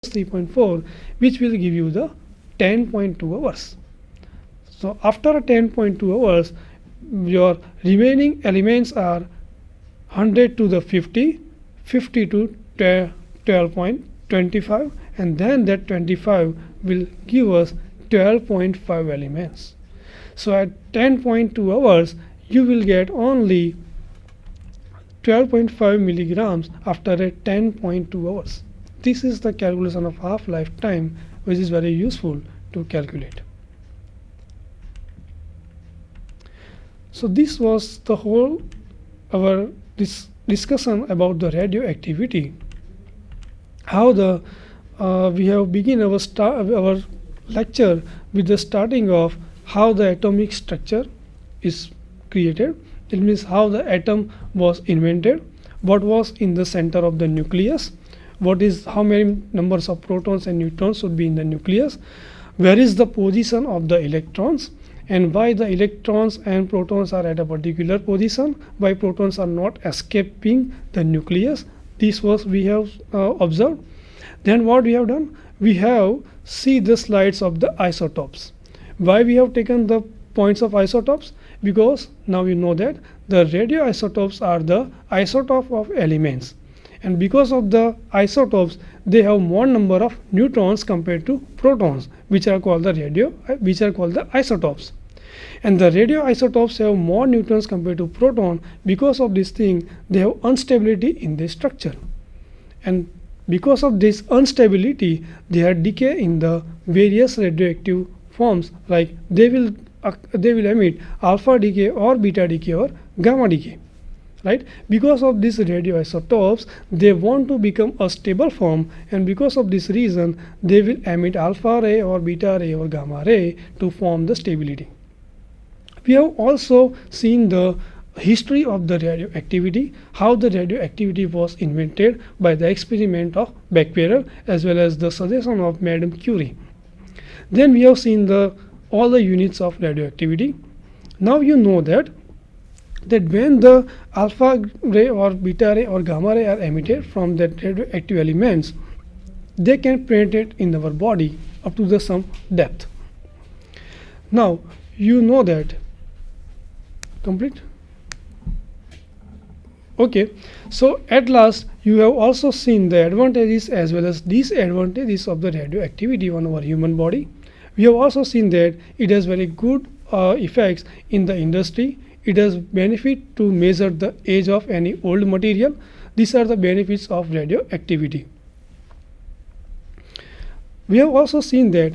3.4, which will give you the 10.2 hours. So after 10.2 hours, your remaining elements are 100 to the 50, 50 to 12.25, and then that 25 will give us 12.5 elements. So at 10.2 hours, you will get only 12.5 milligrams after a 10.2 hours. This is the calculation of half-life time, which is very useful to calculate. So this was the whole our discussion about the radioactivity. How the we have begin our lecture with the starting of how the atomic structure is created. It means how the atom was invented, what was in the center of the nucleus, how many numbers of protons and neutrons should be in the nucleus, where is the position of the electrons, and why the electrons and protons are at a particular position, why protons are not escaping the nucleus. This was we have observed. Then what we have done, we have see the slides of the isotopes. Why we have taken the points of isotopes? Because now you know that the radioisotopes are the isotope of elements, and because of the isotopes they have more number of neutrons compared to protons, which are called the isotopes. And the radioisotopes have more neutrons compared to proton. Because of this thing, they have instability in the structure, and because of this instability they are decay in the various radioactive forms, like they will emit alpha decay or beta decay or gamma decay, right? Because of these radioisotopes they want to become a stable form, and because of this reason they will emit alpha ray or beta ray or gamma ray to form the stability. We have also seen the history of the radioactivity, how the radioactivity was invented by the experiment of Becquerel as well as the suggestion of Madame Curie. Then we have seen all the units of radioactivity. Now you know that when the alpha ray or beta ray or gamma ray are emitted from the radioactive elements, they can penetrate in our body up to some depth. Now you know that. Complete? Okay, so at last you have also seen the advantages as well as disadvantages of the radioactivity on our human body. We have also seen that it has very good effects in the industry. It has benefit to measure the age of any old material. These are the benefits of radioactivity. We have also seen that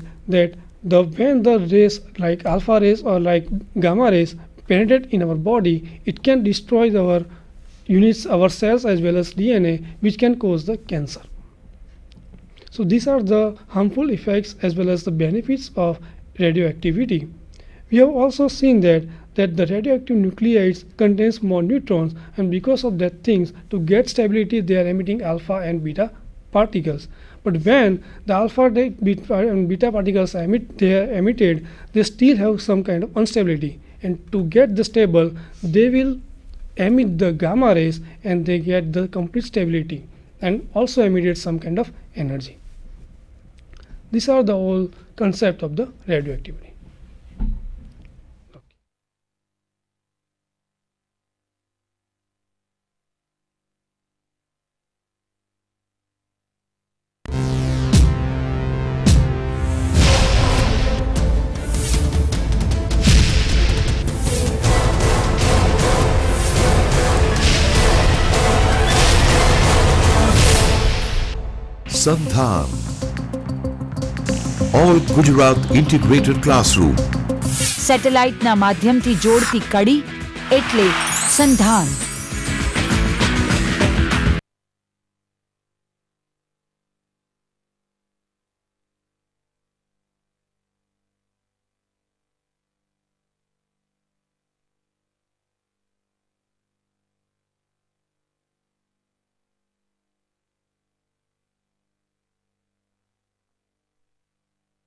when the rays like alpha rays or like gamma rays penetrate in our body, it can destroy our units, our cells as well as DNA, which can cause the cancer. So these are the harmful effects as well as the benefits of radioactivity. We have also seen that the radioactive nuclides contains more neutrons, and because of that things, to get stability they are emitting alpha and beta particles. But when the alpha and beta particles are emitted, they still have some kind of instability, and to get the stable they will emit the gamma rays and they get the complete stability and also emitted some kind of energy. These are the whole concept of the radioactivity. Sandhan, All Gujarat Integrated Classroom. સેટેલાઇટના માધ્યમથી જોડતી કડી એટલે સંધાન.